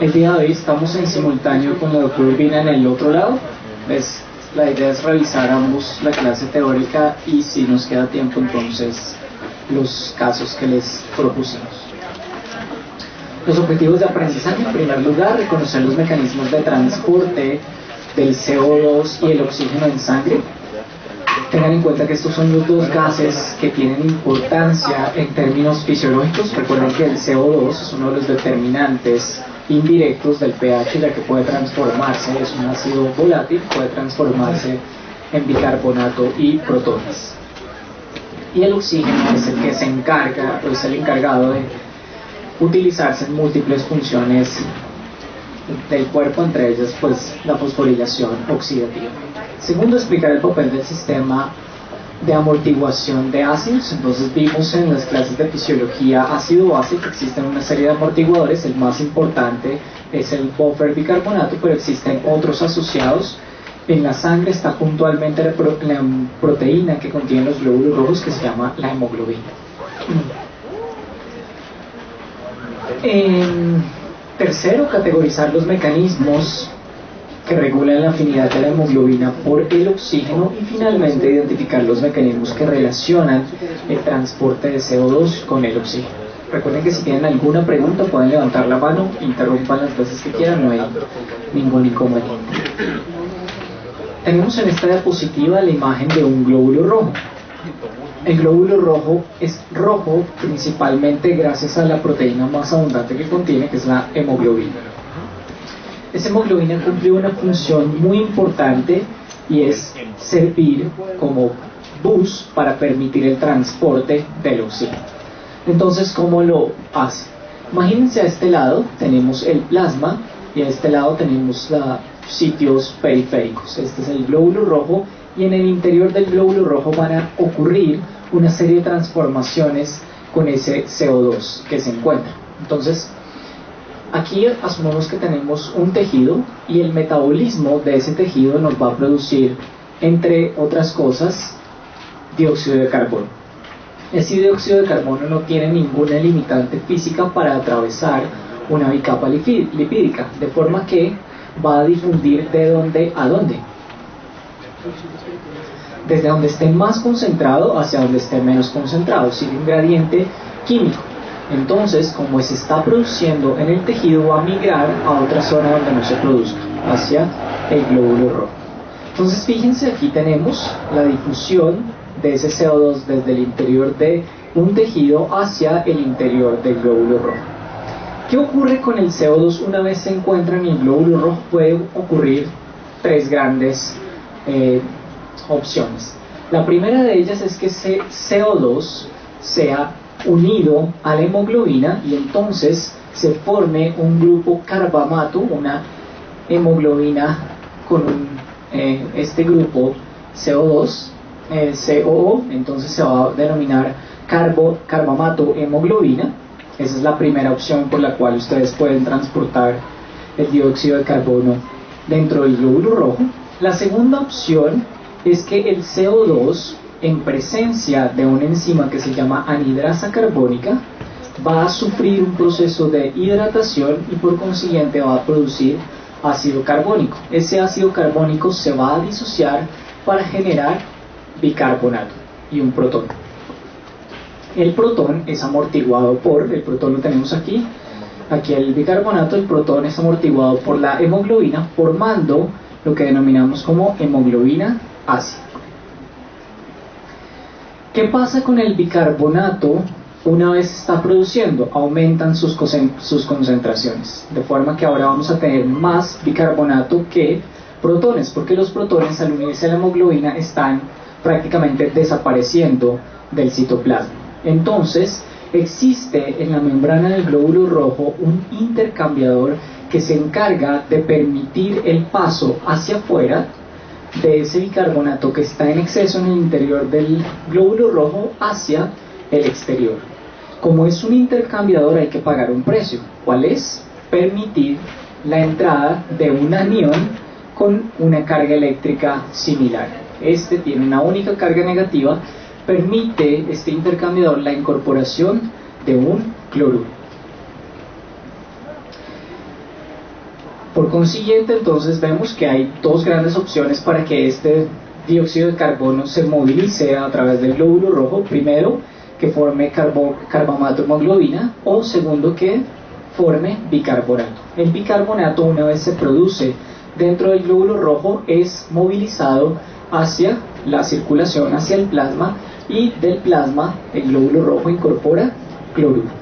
El día de hoy estamos en simultáneo con la doctora Urbina en el otro lado. La idea es revisar ambos la clase teórica y si nos queda tiempo entonces los casos que les propusimos. Los objetivos de aprendizaje: en primer lugar, reconocer los mecanismos de transporte del CO2 y el oxígeno en sangre. Tengan en cuenta que estos son los dos gases que tienen importancia en términos fisiológicos. Recuerden que el CO2 es uno de los determinantes indirectos del pH, ya que puede transformarse, es un ácido volátil, puede transformarse en bicarbonato y protones. Y el oxígeno es el que se encarga, o es el encargado de utilizarse en múltiples funciones del cuerpo, entre ellas pues la fosforilación oxidativa. Segundo, explicar el papel del sistema de amortiguación de ácidos. Entonces vimos en las clases de fisiología ácido-base que existen una serie de amortiguadores. El más importante es el buffer bicarbonato, pero existen otros asociados. En la sangre está puntualmente la proteína que contiene los glóbulos rojos, que se llama la hemoglobina. Tercero, categorizar los mecanismos que regulan la afinidad de la hemoglobina por el oxígeno. Y finalmente, identificar los mecanismos que relacionan el transporte de CO2 con el oxígeno. Recuerden que si tienen alguna pregunta pueden levantar la mano, interrumpan las veces que quieran, no hay ningún inconveniente. Tenemos en esta diapositiva la imagen de un glóbulo rojo. El glóbulo rojo es rojo principalmente gracias a la proteína más abundante que contiene, que es la hemoglobina. Esa hemoglobina cumple una función muy importante y es servir como bus para permitir el transporte del oxígeno. Entonces, ¿cómo lo hace? Imagínense, a este lado tenemos el plasma y a este lado tenemos los sitios periféricos. Este es el glóbulo rojo y en el interior del glóbulo rojo van a ocurrir una serie de transformaciones con ese CO2 que se encuentra. Entonces, aquí asumimos que tenemos un tejido y el metabolismo de ese tejido nos va a producir, entre otras cosas, dióxido de carbono. Ese dióxido de carbono no tiene ninguna limitante física para atravesar una bicapa lipídica, de forma que va a difundir de dónde a dónde. Desde donde esté más concentrado hacia donde esté menos concentrado, sigue un gradiente químico. Entonces, como se está produciendo en el tejido, va a migrar a otra zona donde no se produzca, hacia el glóbulo rojo. Entonces, fíjense, aquí tenemos la difusión de ese CO2 desde el interior de un tejido hacia el interior del glóbulo rojo. ¿Qué ocurre con el CO2 una vez se encuentra en el glóbulo rojo? Puede ocurrir tres grandes opciones. La primera de ellas es que ese CO2 sea unido a la hemoglobina y entonces se forme un grupo carbamato, una hemoglobina con este grupo CO2, COO, entonces se va a denominar carbamato hemoglobina. Esa es la primera opción por la cual ustedes pueden transportar el dióxido de carbono dentro del glóbulo rojo. La segunda opción es que el CO2, en presencia de una enzima que se llama anhidrasa carbónica, va a sufrir un proceso de hidratación y por consiguiente va a producir ácido carbónico. Ese ácido carbónico se va a disociar para generar bicarbonato y un protón. El protón es amortiguado el protón lo tenemos aquí el bicarbonato, el protón es amortiguado por la hemoglobina, formando lo que denominamos como hemoglobina ácida. ¿Qué pasa con el bicarbonato una vez se está produciendo? Aumentan sus concentraciones, de forma que ahora vamos a tener más bicarbonato que protones, porque los protones al unirse a la hemoglobina están prácticamente desapareciendo del citoplasma. Entonces, existe en la membrana del glóbulo rojo un intercambiador que se encarga de permitir el paso hacia afuera de ese bicarbonato que está en exceso en el interior del glóbulo rojo hacia el exterior. Como es un intercambiador, hay que pagar un precio. ¿Cuál es? Permitir la entrada de un anión con una carga eléctrica similar. Este tiene una única carga negativa, permite este intercambiador la incorporación de un cloruro. Por consiguiente, entonces vemos que hay dos grandes opciones para que este dióxido de carbono se movilice a través del glóbulo rojo. Primero, que forme carbamato hemoglobina, o segundo, que forme bicarbonato. El bicarbonato, una vez se produce dentro del glóbulo rojo, es movilizado hacia la circulación, hacia el plasma, y del plasma el glóbulo rojo incorpora cloruro.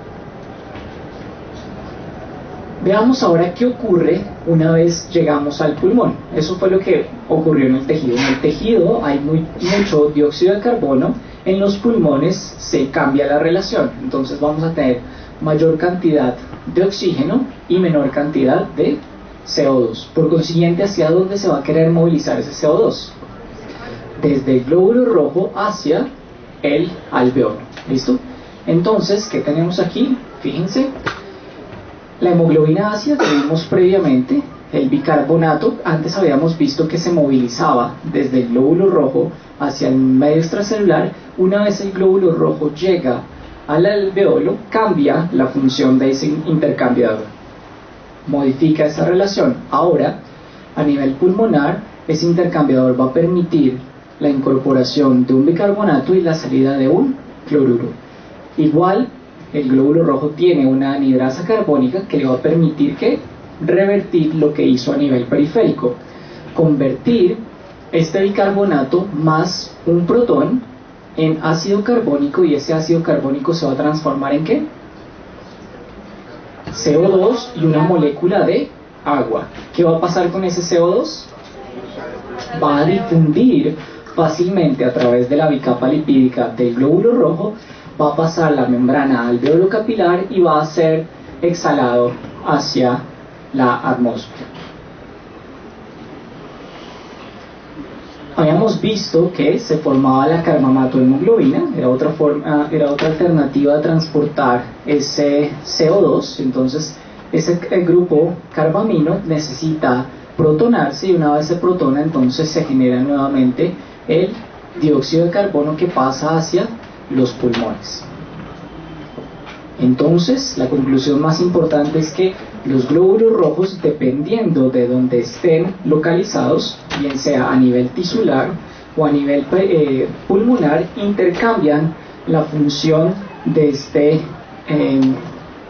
Veamos ahora qué ocurre una vez llegamos al pulmón. Eso fue lo que ocurrió en el tejido. En el tejido hay mucho dióxido de carbono. En los pulmones se cambia la relación. Entonces vamos a tener mayor cantidad de oxígeno y menor cantidad de CO2. Por consiguiente, ¿hacia dónde se va a querer movilizar ese CO2? Desde el glóbulo rojo hacia el alveolo. ¿Listo? Entonces, ¿qué tenemos aquí? Fíjense. La hemoglobina ácida que vimos previamente, el bicarbonato, antes habíamos visto que se movilizaba desde el glóbulo rojo hacia el medio extracelular. Una vez el glóbulo rojo llega al alveolo, cambia la función de ese intercambiador, modifica esa relación. Ahora, a nivel pulmonar, ese intercambiador va a permitir la incorporación de un bicarbonato y la salida de un cloruro. Igual, el glóbulo rojo tiene una anhidrasa carbónica que le va a permitir revertir lo que hizo a nivel periférico, convertir este bicarbonato más un protón en ácido carbónico, y ese ácido carbónico se va a transformar ¿en qué? CO2 y una molécula de agua. ¿Qué va a pasar con ese CO2? Va a difundir fácilmente a través de la bicapa lipídica del glóbulo rojo, va a pasar la membrana alveolo capilar y va a ser exhalado hacia la atmósfera. Habíamos visto que se formaba la carbamatohemoglobina, era otra alternativa de transportar ese CO2. Entonces el grupo carbamino necesita protonarse, y una vez se protona, entonces se genera nuevamente el dióxido de carbono que pasa hacia los pulmones. Entonces, la conclusión más importante es que los glóbulos rojos, dependiendo de donde estén localizados, bien sea a nivel tisular o a nivel pulmonar, intercambian la función de este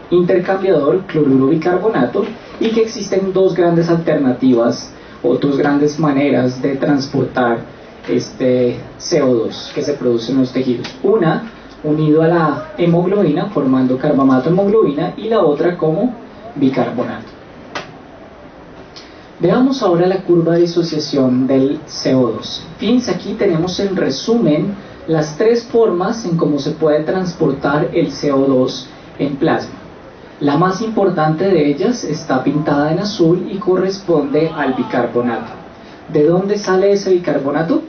intercambiador cloruro-bicarbonato, y que existen dos grandes alternativas o dos grandes maneras de transportar este CO2 que se produce en los tejidos. Una unido a la hemoglobina formando carbamato hemoglobina, y la otra como bicarbonato. Veamos ahora la curva de disociación del CO2. Fíjense, aquí tenemos en resumen las tres formas en cómo se puede transportar el CO2 en plasma. La más importante de ellas está pintada en azul y corresponde al bicarbonato. ¿De dónde sale ese bicarbonato?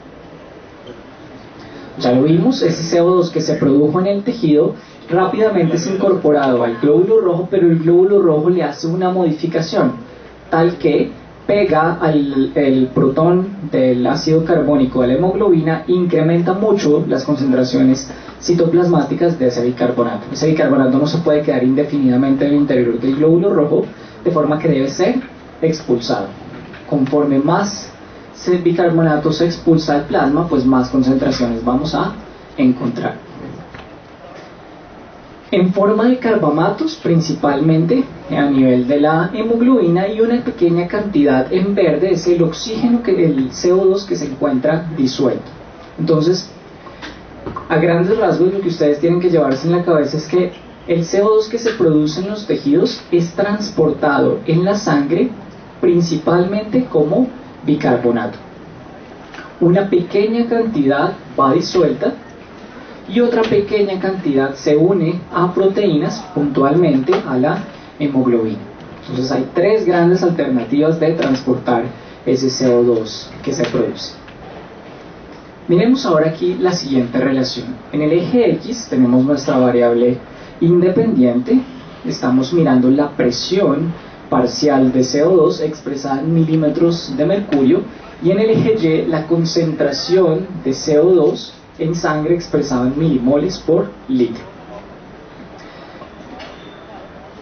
Ya lo vimos, ese CO2 que se produjo en el tejido rápidamente es incorporado al glóbulo rojo, pero el glóbulo rojo le hace una modificación tal que pega el protón del ácido carbónico de la hemoglobina, incrementa mucho las concentraciones citoplasmáticas de ese bicarbonato. Ese bicarbonato no se puede quedar indefinidamente en el interior del glóbulo rojo, de forma que debe ser expulsado. Conforme más bicarbonato se expulsa al plasma, pues más concentraciones vamos a encontrar. En forma de carbamatos, principalmente a nivel de la hemoglobina, y una pequeña cantidad en verde es el oxígeno, el CO2 que se encuentra disuelto. Entonces, a grandes rasgos, lo que ustedes tienen que llevarse en la cabeza es que el CO2 que se produce en los tejidos es transportado en la sangre principalmente como bicarbonato. Una pequeña cantidad va disuelta y otra pequeña cantidad se une a proteínas, puntualmente a la hemoglobina. Entonces hay tres grandes alternativas de transportar ese CO2 que se produce. Miremos ahora aquí la siguiente relación. En el eje X tenemos nuestra variable independiente. Estamos mirando la presión parcial de CO2 expresada en milímetros de mercurio, y en el eje Y la concentración de CO2 en sangre expresada en milimoles por litro.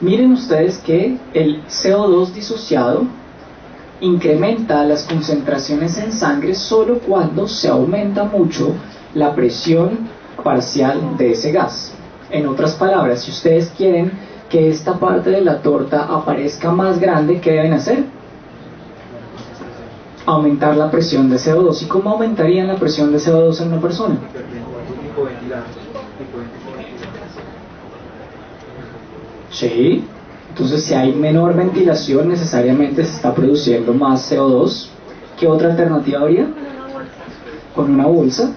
Miren ustedes que el CO2 disociado incrementa las concentraciones en sangre solo cuando se aumenta mucho la presión parcial de ese gas. En otras palabras, si ustedes quieren que esta parte de la torta aparezca más grande, ¿qué deben hacer? Aumentar la presión de CO2. ¿Y cómo aumentarían la presión de CO2 en una persona? Sí. Entonces, si hay menor ventilación, necesariamente se está produciendo más CO2. ¿Qué otra alternativa habría? Con una bolsa.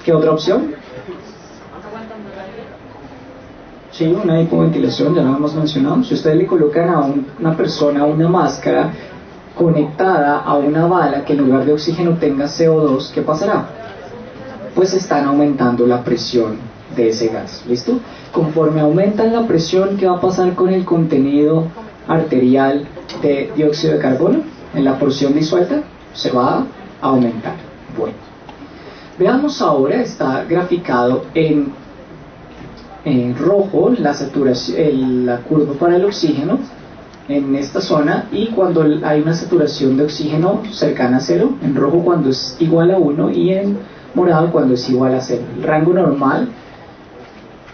¿Qué otra opción? Sí, una hipoventilación, ya lo hemos mencionado. Si ustedes le colocan a una persona una máscara conectada a una bala que en lugar de oxígeno tenga CO2, ¿qué pasará? Pues están aumentando la presión de ese gas. ¿Listo? Conforme aumentan la presión, ¿qué va a pasar con el contenido arterial de dióxido de carbono? En la porción disuelta se va a aumentar. Bueno, veamos ahora, está graficado en rojo la saturación, la curva para el oxígeno en esta zona, y cuando hay una saturación de oxígeno cercana a cero, en rojo cuando es igual a 1 y en morado cuando es igual a 0. El rango normal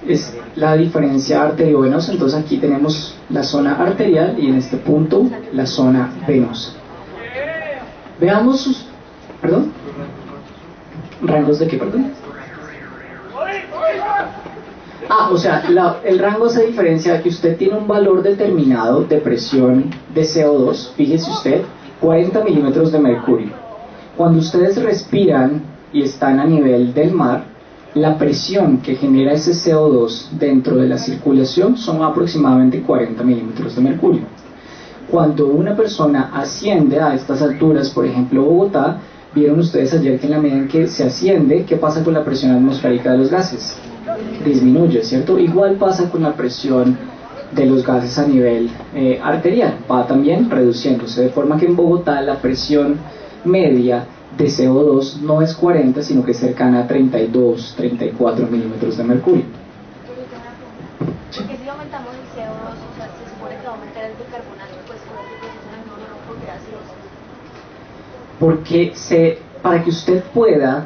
es la diferencia arteriovenosa, entonces aquí tenemos la zona arterial y en este punto la zona venosa. Veamos sus... ¿Perdón? ¿Rangos de qué, perdón? O sea, el rango hace diferencia a que usted tiene un valor determinado de presión de CO2, fíjese usted, 40 milímetros de mercurio. Cuando ustedes respiran y están a nivel del mar, la presión que genera ese CO2 dentro de la circulación son aproximadamente 40 milímetros de mercurio. Cuando una persona asciende a estas alturas, por ejemplo Bogotá, vieron ustedes ayer que en la medida en que se asciende, ¿qué pasa con la presión atmosférica de los gases? Disminuye, ¿cierto? Igual pasa con la presión de los gases a nivel arterial, va también reduciéndose, de forma que en Bogotá la presión media de CO2 no es 40, sino que es cercana a 32, 34 milímetros de mercurio. Porque si aumentamos el CO2, o sea, se supone que va a aumentar el bicarbonato, pues por el proceso de porque para que usted pueda,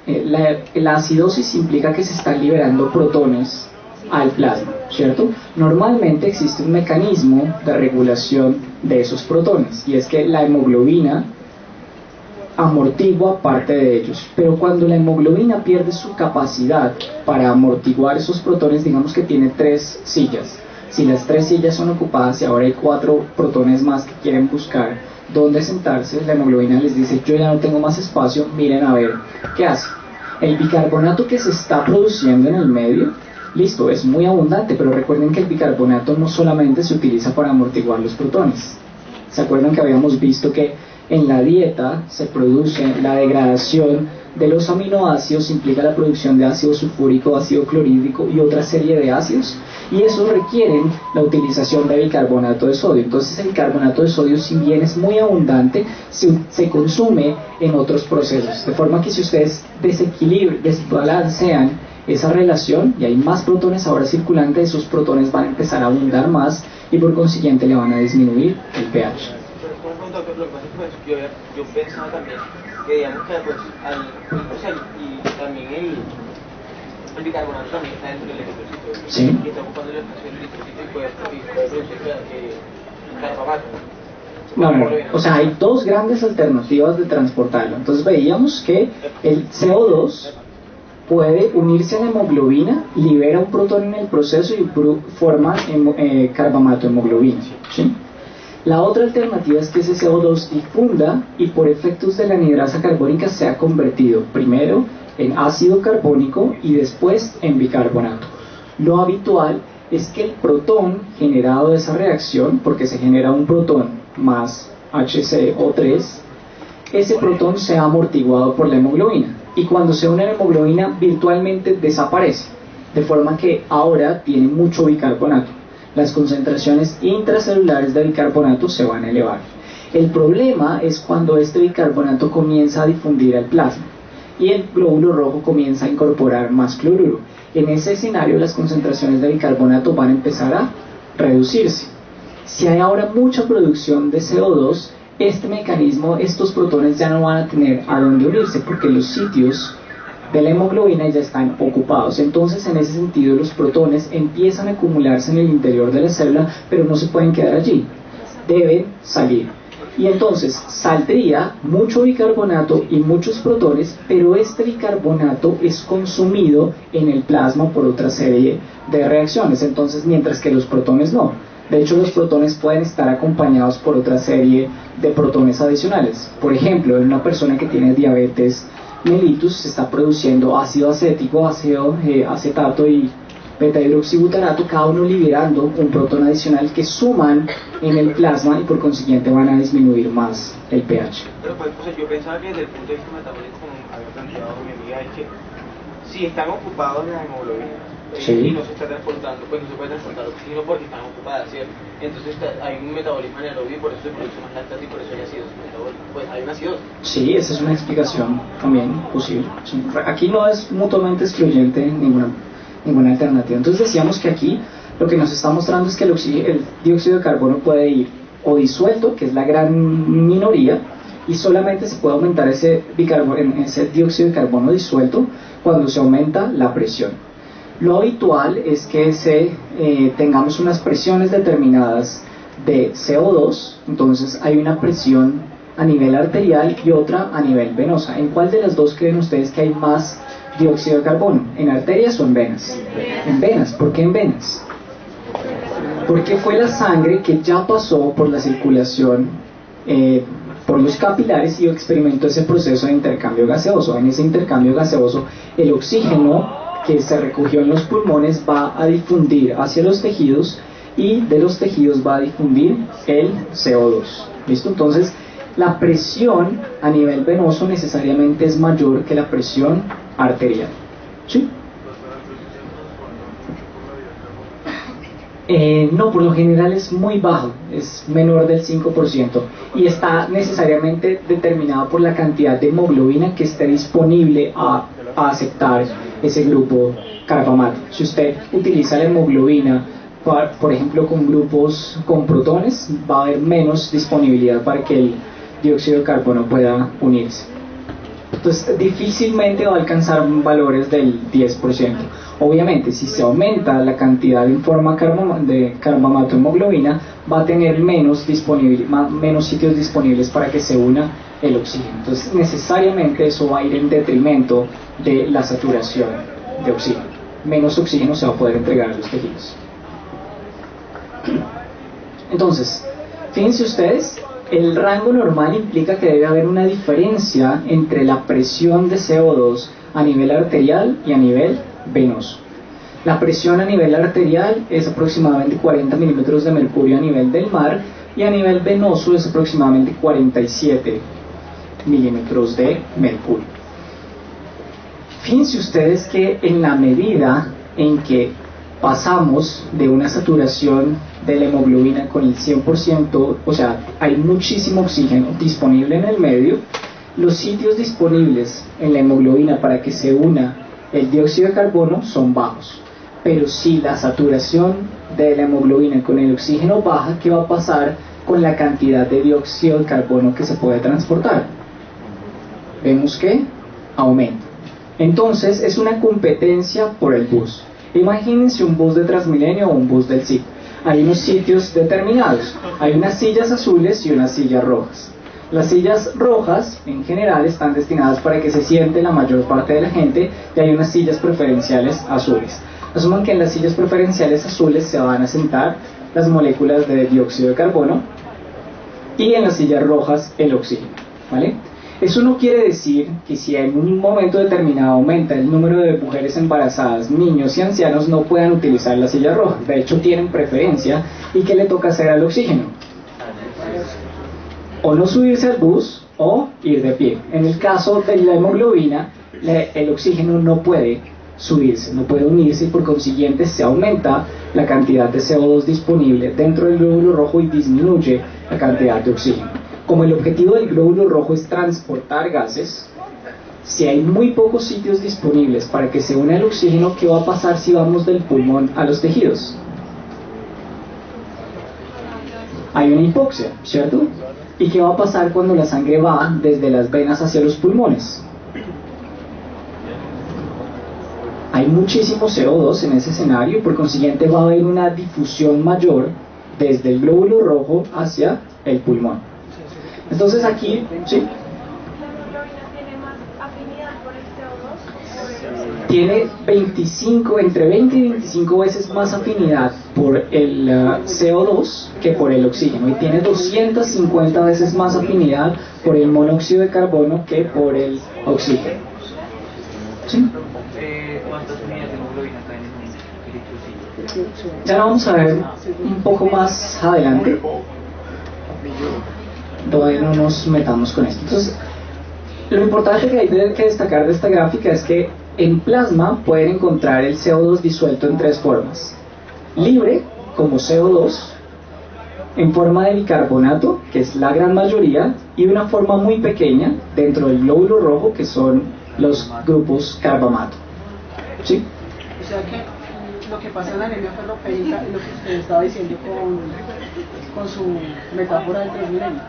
la acidosis implica que se están liberando protones al plasma, ¿cierto? Normalmente existe un mecanismo de regulación de esos protones, y es que la hemoglobina amortigua parte de ellos, pero cuando la hemoglobina pierde su capacidad para amortiguar esos protones, digamos que tiene 3 sillas, si las 3 sillas son ocupadas y ahora hay 4 protones más que quieren buscar dónde sentarse, la hemoglobina les dice: yo ya no tengo más espacio, miren a ver qué hace. El bicarbonato que se está produciendo en el medio, listo, es muy abundante, pero recuerden que el bicarbonato no solamente se utiliza para amortiguar los protones. ¿Se acuerdan que habíamos visto que en la dieta se produce la degradación de los aminoácidos, implica la producción de ácido sulfúrico, ácido clorhídrico y otra serie de ácidos, y eso requieren la utilización de bicarbonato de sodio? Entonces el bicarbonato de sodio, si bien es muy abundante, se consume en otros procesos, de forma que si ustedes desbalancean esa relación y hay más protones ahora circulantes, esos protones van a empezar a abundar más y por consiguiente le van a disminuir el pH. Lo que pasa es que yo pensaba también que, digamos que pues, y también el bicarbonato también está dentro del eritrocito, ¿sí? Y está ocupando el espacio del eritrocito y puede producir carbamato. No, o sea, hay 2 grandes alternativas de transportarlo. Entonces veíamos que el CO2 puede unirse a la hemoglobina, libera un protón en el proceso y forma carbamato hemoglobina, ¿sí? La otra alternativa es que ese CO2 difunda y por efectos de la anhidrasa carbónica se ha convertido primero en ácido carbónico y después en bicarbonato. Lo habitual es que el protón generado de esa reacción, porque se genera un protón más HCO3, ese protón sea amortiguado por la hemoglobina, y cuando se une a la hemoglobina virtualmente desaparece, de forma que ahora tiene mucho bicarbonato. Las concentraciones intracelulares de bicarbonato se van a elevar. El problema es cuando este bicarbonato comienza a difundir al plasma y el glóbulo rojo comienza a incorporar más cloruro. En ese escenario las concentraciones de bicarbonato van a empezar a reducirse. Si hay ahora mucha producción de CO2, este mecanismo, estos protones ya no van a tener a dónde unirse porque los sitios de la hemoglobina ya están ocupados. Entonces, en ese sentido, los protones empiezan a acumularse en el interior de la célula, pero no se pueden quedar allí, deben salir. Y entonces saldría mucho bicarbonato y muchos protones, pero este bicarbonato es consumido en el plasma por otra serie de reacciones, entonces mientras que los protones no. De hecho, los protones pueden estar acompañados por otra serie de protones adicionales. Por ejemplo, en una persona que tiene diabetes mellitus se está produciendo ácido acético, ácido acetato y beta-hidroxibutanato, cada uno liberando un protón adicional que suman en el plasma y por consiguiente van a disminuir más el pH. Pero pues, o sea, yo pensaba que desde el punto de vista metabólico, como había planteado mi amiga, es que si están ocupados las hemoglobinas y no se está transportando, pues no se puede transportar oxígeno porque están ocupadas, ¿cierto? Entonces hay un metabolismo anaerobio y por eso se produce más lactato y por eso hay ácidos metabólicos. Pues hay una acidosis. Sí, esa es una explicación también posible. Sí. Aquí no es mutuamente excluyente ninguna alternativa. Entonces decíamos que aquí lo que nos está mostrando es que el dióxido de carbono puede ir o disuelto, que es la gran minoría, y solamente se puede aumentar ese dióxido de carbono disuelto cuando se aumenta la presión. Lo habitual es que tengamos unas presiones determinadas de CO2, entonces hay una presión a nivel arterial y otra a nivel venosa. ¿En cuál de las dos creen ustedes que hay más dióxido de carbono? ¿En arterias o en venas? En venas. ¿Por qué en venas? Porque fue la sangre que ya pasó por la circulación, por los capilares y experimentó ese proceso de intercambio gaseoso. En ese intercambio gaseoso, el oxígeno que se recogió en los pulmones va a difundir hacia los tejidos y de los tejidos va a difundir el CO2. ¿Listo? Entonces, la presión a nivel venoso necesariamente es mayor que la presión arterial. ¿Sí? No, por lo general es muy bajo, es menor del 5% y está necesariamente determinado por la cantidad de hemoglobina que esté disponible a aceptar ese grupo carbamato. Si usted utiliza la hemoglobina, por ejemplo, con grupos con protones, va a haber menos disponibilidad para que el dióxido de carbono pueda unirse. Entonces, difícilmente va a alcanzar valores del 10%. Obviamente, si se aumenta la cantidad en forma de carbamato hemoglobina, va a tener menos sitios disponibles para que se una el oxígeno. Entonces, necesariamente eso va a ir en detrimento de la saturación de oxígeno. Menos oxígeno se va a poder entregar a los tejidos. Entonces, fíjense ustedes, el rango normal implica que debe haber una diferencia entre la presión de CO2 a nivel arterial y a nivel venoso. La presión a nivel arterial es aproximadamente 40 milímetros de mercurio a nivel del mar y a nivel venoso es aproximadamente 47 milímetros de mercurio. Fíjense ustedes que en la medida en que pasamos de una saturación de la hemoglobina con el 100%, o sea, hay muchísimo oxígeno disponible en el medio, los sitios disponibles en la hemoglobina para que se una el dióxido de carbono son bajos. Pero si la saturación de la hemoglobina con el oxígeno baja, ¿qué va a pasar con la cantidad de dióxido de carbono que se puede transportar? Vemos que aumenta. Entonces es una competencia por el bus. Imagínense un bus de Transmilenio o un bus del SIC. Hay unos sitios determinados. Hay unas sillas azules y unas sillas rojas. Las sillas rojas, en general, están destinadas para que se siente la mayor parte de la gente y hay unas sillas preferenciales azules. Asuman que en las sillas preferenciales azules se van a sentar las moléculas de dióxido de carbono y en las sillas rojas el oxígeno, ¿vale? Eso no quiere decir que si en un momento determinado aumenta el número de mujeres embarazadas, niños y ancianos no puedan utilizar la silla roja. De hecho, tienen preferencia. ¿Y qué le toca hacer al oxígeno? O no subirse al bus o ir de pie. En el caso de la hemoglobina, el oxígeno no puede subirse, no puede unirse y por consiguiente se aumenta la cantidad de CO2 disponible dentro del glóbulo rojo y disminuye la cantidad de oxígeno. Como el objetivo del glóbulo rojo es transportar gases, si hay muy pocos sitios disponibles para que se una el oxígeno, ¿qué va a pasar si vamos del pulmón a los tejidos? hay una hipoxia, ¿cierto? ¿Y qué va a pasar cuando la sangre va desde las venas hacia los pulmones? Hay muchísimo CO2 en ese escenario, por consiguiente va a haber una difusión mayor desde el glóbulo rojo hacia el pulmón. Entonces aquí, ¿sí? Tiene 25, entre 20 y 25 veces más afinidad por el CO2 que por el oxígeno, y tiene 250 veces más afinidad por el monóxido de carbono que por el oxígeno. ¿Sí? ¿Cuántas unidades de hemoglobina traen en un litro? Ya lo vamos a ver un poco más adelante. Todavía no nos metamos con esto. Entonces, lo importante que hay que destacar de esta gráfica es que en plasma pueden encontrar el CO2 disuelto en tres formas: libre, como CO2, en forma de bicarbonato, que es la gran mayoría, y una forma muy pequeña dentro del glóbulo rojo, que son los grupos carbamato. ¿Sí? O sea que lo que pasa en la anemia ferropénica es lo que usted estaba diciendo con su metáfora del Transmilenio.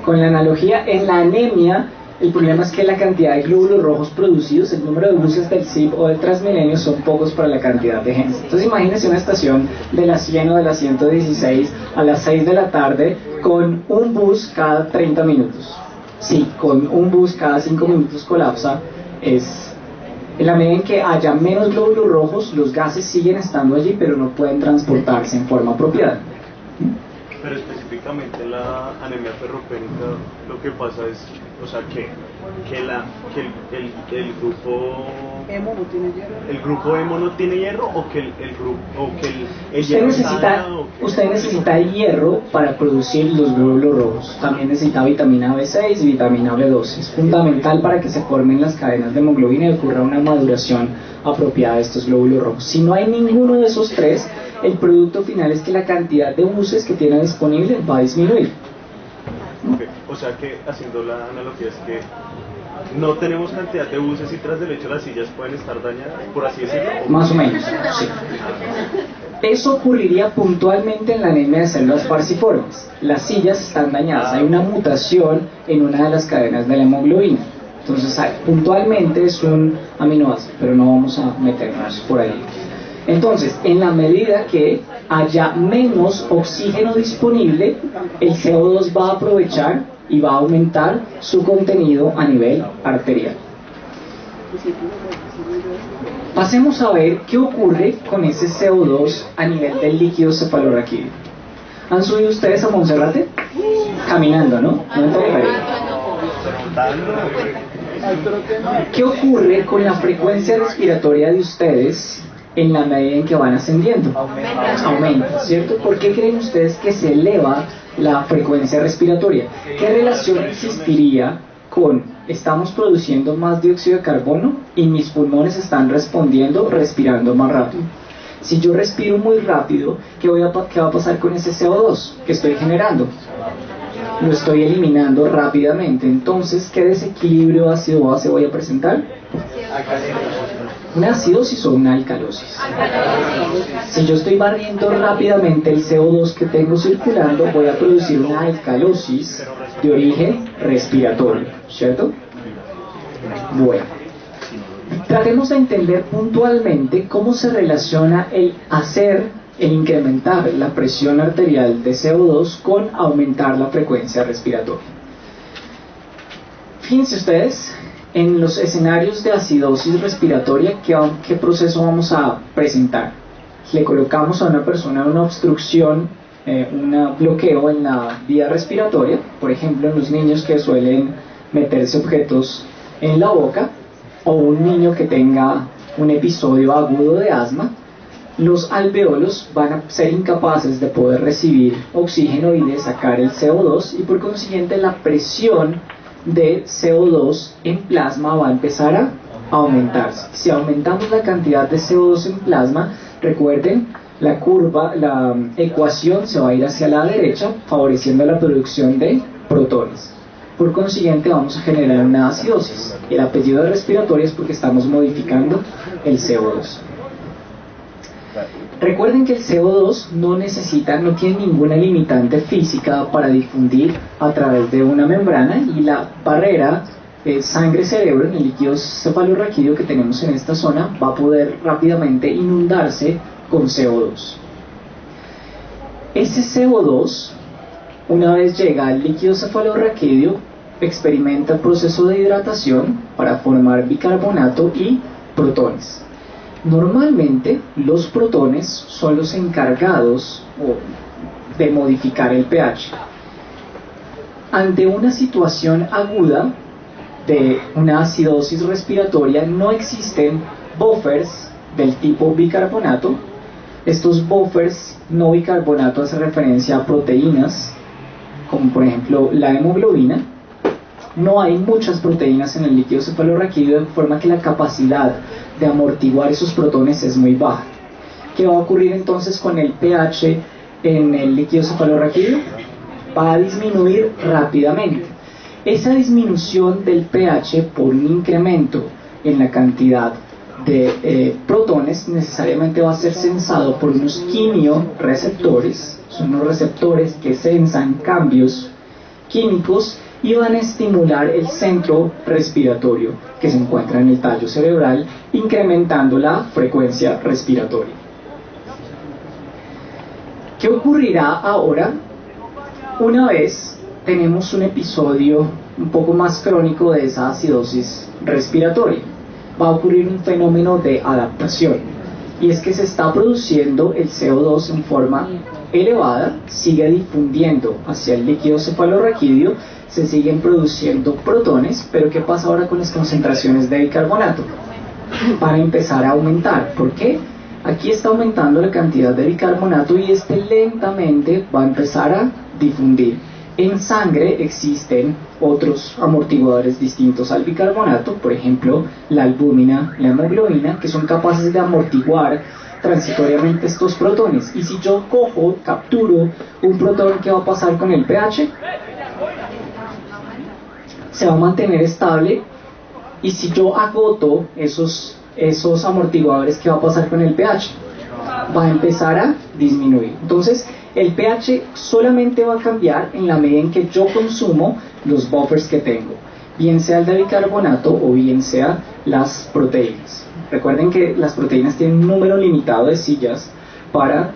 Con la analogía, en la anemia, el problema es que la cantidad de glóbulos rojos producidos, el número de buses del CIP o del Transmilenio son pocos para la cantidad de genes. Entonces imagínense una estación de la 100 o de la 116 a las 6 de la tarde con un bus cada 30 minutos. Sí, con un bus cada 5 minutos colapsa. En la medida en que haya menos glóbulos rojos, los gases siguen estando allí, pero no pueden transportarse en forma apropiada. Pero específicamente la anemia ferropénica, lo que pasa es, o sea, que el grupo ¿Hemo no tiene hierro? ¿El grupo hemo no tiene hierro o que el hierro usted necesita hierro para producir los glóbulos rojos. También necesita vitamina B6 y vitamina B12. Es fundamental para que se formen las cadenas de hemoglobina y ocurra una maduración apropiada de estos glóbulos rojos. Si no hay ninguno de esos tres, el producto final es que la cantidad de buses que tiene disponible va a disminuir. Okay. O sea que, haciendo la analogía, es que no tenemos cantidad de buses y tras del hecho las sillas pueden estar dañadas, por así decirlo. Más o menos, sí. Eso ocurriría puntualmente en la anemia de células falciformes. Las sillas están dañadas, hay una mutación en una de las cadenas de la hemoglobina. Entonces, puntualmente es un aminoácido, pero no vamos a meternos por ahí. Entonces, en la medida que haya menos oxígeno disponible, el CO2 va a aprovechar y va a aumentar su contenido a nivel arterial. Pasemos a ver qué ocurre con ese CO2 a nivel del líquido cefalorraquídeo. ¿Han subido ustedes a Monserrate? Caminando, ¿no? No en teleférico. ¿Qué ocurre con la frecuencia respiratoria de ustedes en la medida en que van ascendiendo? Aumenta, ¿cierto? ¿Por qué creen ustedes que se eleva la frecuencia respiratoria? ¿Qué relación existiría con estamos produciendo más dióxido de carbono y mis pulmones están respondiendo respirando más rápido? Si yo respiro muy rápido, ¿qué va a pasar con ese CO2 que estoy generando? Lo estoy eliminando rápidamente. Entonces, ¿qué desequilibrio ácido-base voy a presentar? ¿Una acidosis o una alcalosis? Si yo estoy barriendo rápidamente el CO2 que tengo circulando, voy a producir una alcalosis de origen respiratorio, ¿cierto? Bueno, tratemos de entender puntualmente cómo se relaciona el incrementar la presión arterial de CO2 con aumentar la frecuencia respiratoria. Fíjense ustedes, en los escenarios de acidosis respiratoria, ¿qué proceso vamos a presentar? Le colocamos a una persona una obstrucción, un bloqueo en la vía respiratoria, por ejemplo en los niños que suelen meterse objetos en la boca, o un niño que tenga un episodio agudo de asma. Los alveolos van a ser incapaces de poder recibir oxígeno y de sacar el CO2, y por consiguiente la presión de CO2 en plasma va a empezar a aumentarse. Si aumentamos la cantidad de CO2 en plasma, recuerden, la ecuación se va a ir hacia la derecha, favoreciendo la producción de protones. Por consiguiente vamos a generar una acidosis. El apellido de respiratoria es porque estamos modificando el CO2. Recuerden que el CO2 no tiene ninguna limitante física para difundir a través de una membrana, y la barrera sangre-cerebro, en el líquido cefalorraquídeo que tenemos en esta zona, va a poder rápidamente inundarse con CO2. Ese CO2, una vez llega al líquido cefalorraquídeo, experimenta el proceso de hidratación para formar bicarbonato y protones. Normalmente los protones son los encargados de modificar el pH. Ante una situación aguda de una acidosis respiratoria, no existen buffers del tipo bicarbonato. Estos buffers no bicarbonato hacen referencia a proteínas, como por ejemplo la hemoglobina. No hay muchas proteínas en el líquido cefalorraquídeo, de forma que la capacidad de amortiguar esos protones es muy baja. ¿Qué va a ocurrir entonces con el pH en el líquido cefalorraquídeo? Va a disminuir rápidamente. Esa disminución del pH por un incremento en la cantidad de protones necesariamente va a ser sensado por unos quimioreceptores. Son unos receptores que sensan cambios químicos y van a estimular el centro respiratorio que se encuentra en el tallo cerebral, incrementando la frecuencia respiratoria. ¿Qué ocurrirá ahora una vez tenemos un episodio un poco más crónico de esa acidosis respiratoria? Va a ocurrir un fenómeno de adaptación, y es que se está produciendo el CO2 en forma elevada, sigue difundiendo hacia el líquido cefalorraquídeo, se siguen produciendo protones, pero ¿qué pasa ahora con las concentraciones de bicarbonato? Van a empezar a aumentar. ¿Por qué? Aquí está aumentando la cantidad de bicarbonato y este lentamente va a empezar a difundir. En sangre existen otros amortiguadores distintos al bicarbonato, por ejemplo la albúmina, la hemoglobina, que son capaces de amortiguar transitoriamente estos protones. Y si yo capturo un protón, ¿qué va a pasar con el pH? Se va a mantener estable. Y si yo agoto esos amortiguadores, ¿qué va a pasar con el pH? Va a empezar a disminuir. Entonces el pH solamente va a cambiar en la medida en que yo consumo los buffers que tengo, bien sea el de bicarbonato o bien sea las proteínas. Recuerden que las proteínas tienen un número limitado de sillas para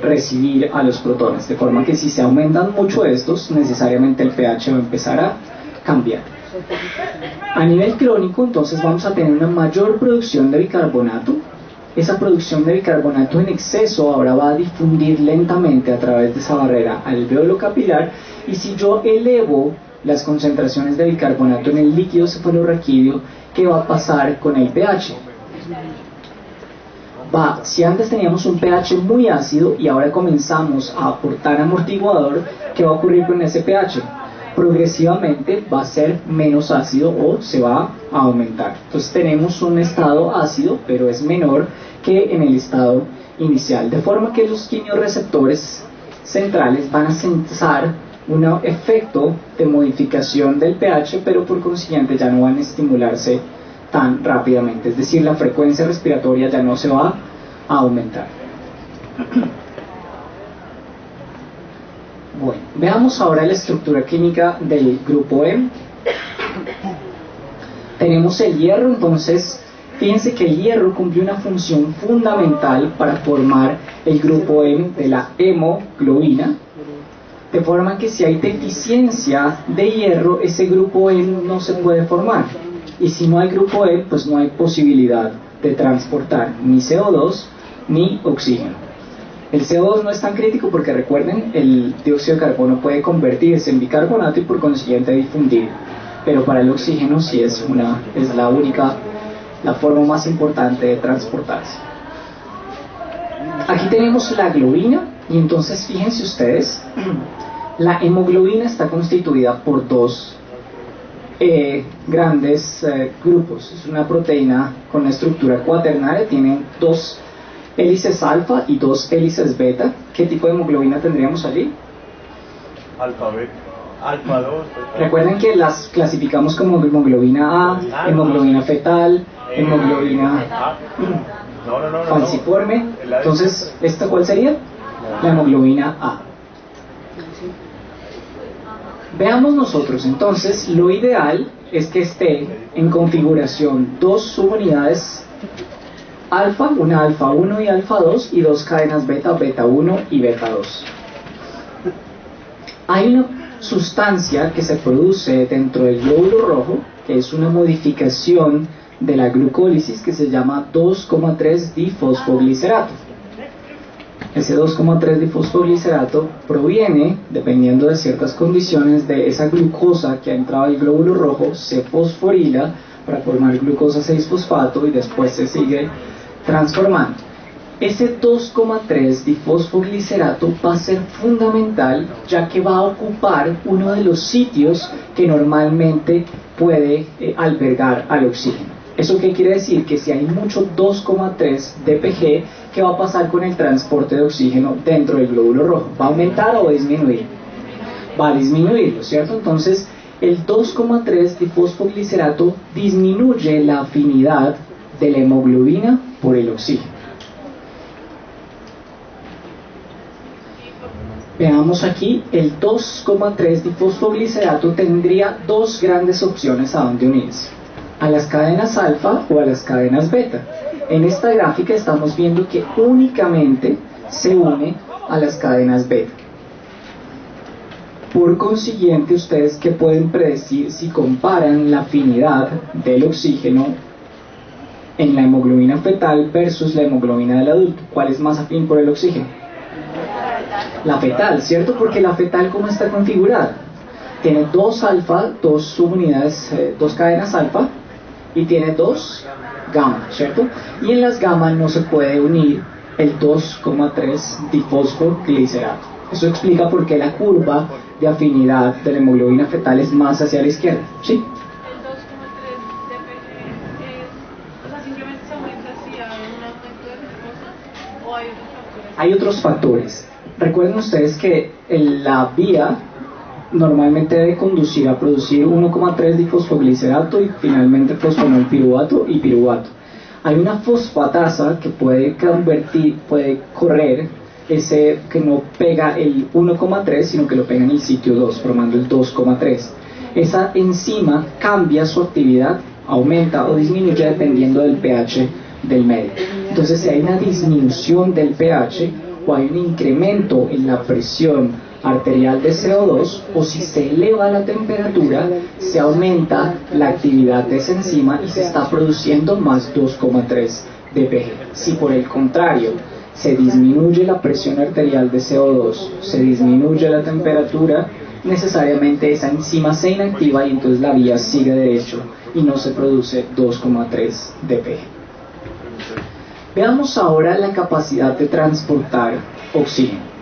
recibir a los protones, de forma que si se aumentan mucho estos, necesariamente el pH va a empezar a cambiar. A nivel crónico, entonces vamos a tener una mayor producción de bicarbonato. Esa producción de bicarbonato en exceso ahora va a difundir lentamente a través de esa barrera alveolo capilar, y si yo elevo las concentraciones de bicarbonato en el líquido cefalorraquídeo, ¿qué va a pasar con el pH? Si antes teníamos un pH muy ácido y ahora comenzamos a aportar amortiguador, ¿qué va a ocurrir con ese pH? Progresivamente va a ser menos ácido o se va a aumentar. Entonces tenemos un estado ácido, pero es menor que en el estado inicial, de forma que los quimioreceptores centrales van a sensar un efecto de modificación del pH, pero por consiguiente ya no van a estimularse tan rápidamente, es decir, la frecuencia respiratoria ya no se va a aumentar. Bueno, veamos ahora la estructura química del grupo M. Tenemos el hierro. Entonces fíjense que el hierro cumple una función fundamental para formar el grupo M de la hemoglobina, de forma que si hay deficiencia de hierro, ese grupo M no se puede formar, y si no hay grupo M, pues no hay posibilidad de transportar ni CO2 ni oxígeno. El CO2 no es tan crítico porque recuerden, el dióxido de carbono puede convertirse en bicarbonato y por consiguiente difundir, pero para el oxígeno sí es la forma más importante de transportarse. Aquí tenemos la globina, y entonces fíjense ustedes, la hemoglobina está constituida por dos grandes grupos. Es una proteína con una estructura cuaternaria, tiene dos hélices alfa y dos hélices beta. ¿Qué tipo de hemoglobina tendríamos allí? Alfa, beta, alfa 2. Recuerden que las clasificamos como hemoglobina A, hemoglobina fetal, hemoglobina No. Falciforme. Entonces, ¿esta cuál sería? La hemoglobina A. Veamos nosotros, entonces, lo ideal es que esté en configuración dos subunidades alfa, una alfa 1 y alfa 2, y dos cadenas beta, beta 1 y beta 2. Hay una sustancia que se produce dentro del glóbulo rojo, que es una modificación de la glucólisis que se llama 2,3-difosfoglicerato. Ese 2,3-difosfoglicerato proviene, dependiendo de ciertas condiciones, de esa glucosa que ha entrado al glóbulo rojo, se fosforila para formar glucosa 6-fosfato y después se sigue transformando. Ese 2,3-difosfoglicerato va a ser fundamental, ya que va a ocupar uno de los sitios que normalmente puede albergar al oxígeno. ¿Eso qué quiere decir? Que si hay mucho 2,3 dPg, ¿qué va a pasar con el transporte de oxígeno dentro del glóbulo rojo? ¿Va a aumentar o va a disminuir? Va a disminuir, ¿cierto? Entonces, el 2,3-difosfoglicerato disminuye la afinidad de la hemoglobina por el oxígeno. Veamos aquí, el 2,3-difosfoglicerato tendría dos grandes opciones a donde unirse: a las cadenas alfa o a las cadenas beta. En esta gráfica estamos viendo que únicamente se une a las cadenas beta. Por consiguiente, ustedes que pueden predecir si comparan la afinidad del oxígeno en la hemoglobina fetal versus la hemoglobina del adulto, ¿cuál es más afín por el oxígeno? La fetal, ¿cierto? Porque la fetal, ¿cómo está configurada? Tiene dos alfa, dos subunidades, dos cadenas alfa, y tiene dos gamma, ¿cierto? Y en las gamma no se puede unir el 2,3-difosfoglicerato. Eso explica por qué la curva de afinidad de la hemoglobina fetal es más hacia la izquierda, ¿sí? El 2,3 dPg es, o sea, simplemente se aumenta si hay un aumento de glucosa o hay otros factores. Hay otros factores. Recuerden ustedes que la vía normalmente debe conducir a producir 1,3-difosfoglicerato y finalmente fosfonol piruvato y piruvato. Hay una fosfatasa que puede correr ese que no pega el 1,3 sino que lo pega en el sitio 2, formando el 2,3. Esa enzima cambia su actividad, aumenta o disminuye dependiendo del pH del medio. Entonces, si hay una disminución del pH o hay un incremento en la presión arterial de CO2, o si se eleva la temperatura, se aumenta la actividad de esa enzima y se está produciendo más 2,3 dPg. Si por el contrario se disminuye la presión arterial de CO2, se disminuye la temperatura, necesariamente esa enzima se inactiva y entonces la vía sigue derecho y no se produce 2,3 dPg. Veamos ahora la capacidad de transportar oxígeno.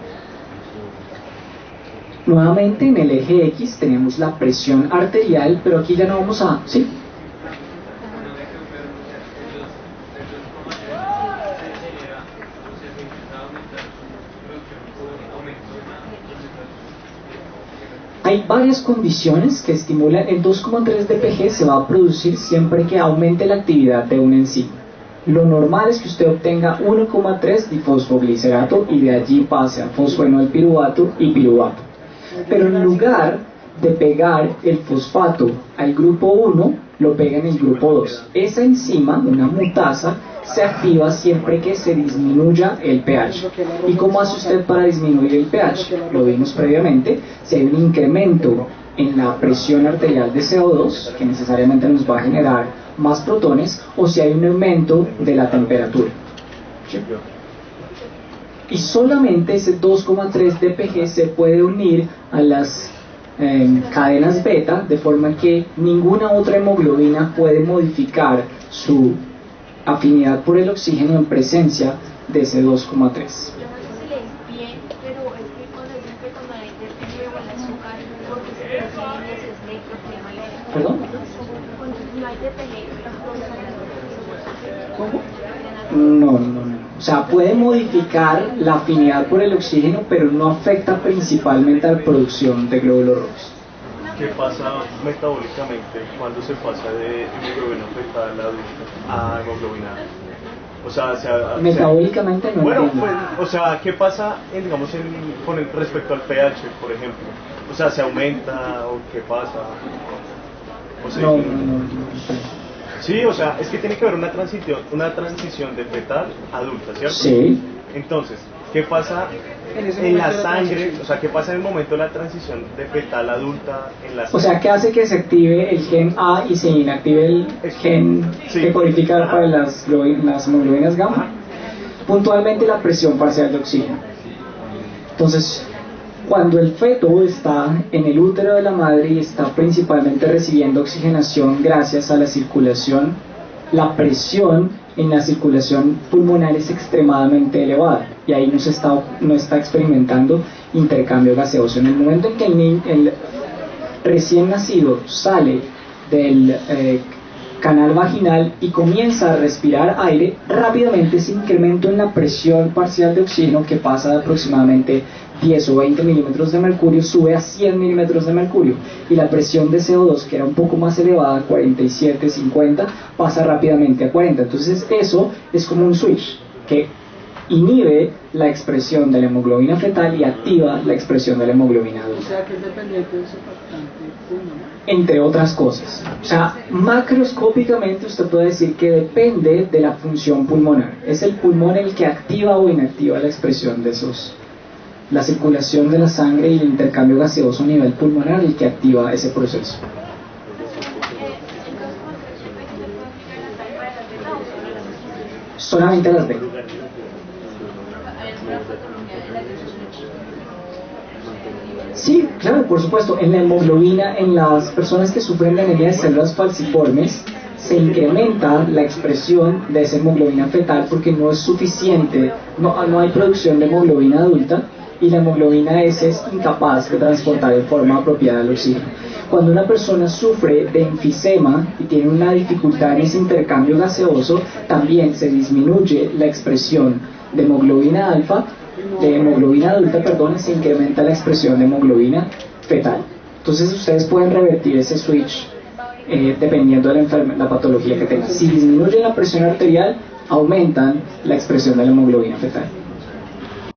Nuevamente en el eje X tenemos la presión arterial, pero aquí ya no vamos a... ¿sí? Hay varias condiciones que estimulan el 2,3 dPg. Se va a producir siempre que aumente la actividad de una enzima. Lo normal es que usted obtenga 1,3-difosfoglicerato y de allí pase a fosfonol piruvato y piruvato. Pero en lugar de pegar el fosfato al grupo 1, lo pega en el grupo 2. Esa enzima, una mutasa, se activa siempre que se disminuya el pH. ¿Y cómo hace usted para disminuir el pH? Lo vimos previamente. Si hay un incremento en la presión arterial de CO2, que necesariamente nos va a generar más protones, o si hay un aumento de la temperatura. ¿Sí? Y solamente ese 2,3 dPg se puede unir a las cadenas beta, de forma que ninguna otra hemoglobina puede modificar su afinidad por el oxígeno en presencia de ese 2,3. Yo no sé si leí bien, pero es que cuando dicen que tomar el depende o el azúcar, porque se prefieren es problema alérgico. ¿Perdón? Cuando no hay DPG, ¿Cómo? No. O sea, puede modificar la afinidad por el oxígeno, pero no afecta principalmente a la producción de glóbulos rojos. ¿Qué pasa metabólicamente cuando se pasa de hemoglobina fetal adulta a hemoglobina? O sea, metabólicamente no bueno, entiendo. pues, o sea, ¿qué pasa respecto al pH, por ejemplo? O sea, ¿se aumenta o qué pasa? O sea, No. sí, o sea, es que tiene que haber una transición de fetal a adulta, ¿cierto? Sí. Entonces, ¿qué pasa en la sangre? O sea, ¿qué pasa en el momento de la transición de fetal a adulta en la sangre? O sea, ¿qué hace que se active el gen A y se inactive el gen que codifica para las hemoglobinas gamma? Puntualmente la presión parcial de oxígeno. Entonces, cuando el feto está en el útero de la madre y está principalmente recibiendo oxigenación gracias a la circulación, la presión en la circulación pulmonar es extremadamente elevada y ahí no está experimentando intercambio gaseoso. En el momento en que el recién nacido sale del canal vaginal y comienza a respirar aire, rápidamente ese incremento en la presión parcial de oxígeno, que pasa de aproximadamente 10 o 20 milímetros de mercurio, sube a 100 milímetros de mercurio, y la presión de CO2, que era un poco más elevada, 47, 50, pasa rápidamente a 40. Entonces eso es como un switch que inhibe la expresión de la hemoglobina fetal y activa la expresión de la hemoglobina adulta. O sea, que es dependiente del surfactante pulmonar. Entre otras cosas. O sea, macroscópicamente usted puede decir que depende de la función pulmonar. Es el pulmón el que activa o inactiva la expresión de la circulación de la sangre y el intercambio gaseoso a nivel pulmonar el que activa ese proceso. Solamente las B. Sí, claro, por supuesto. En la hemoglobina, en las personas que sufren de anemia de células falciformes, se incrementa la expresión de esa hemoglobina fetal porque no es suficiente, no hay producción de hemoglobina adulta, y la hemoglobina S es incapaz de transportar de forma apropiada el oxígeno. Cuando una persona sufre de enfisema y tiene una dificultad en ese intercambio gaseoso, también se disminuye la expresión de hemoglobina adulta, y se incrementa la expresión de hemoglobina fetal. Entonces ustedes pueden revertir ese switch dependiendo de la patología que tengan. Si disminuyen la presión arterial, aumentan la expresión de la hemoglobina fetal.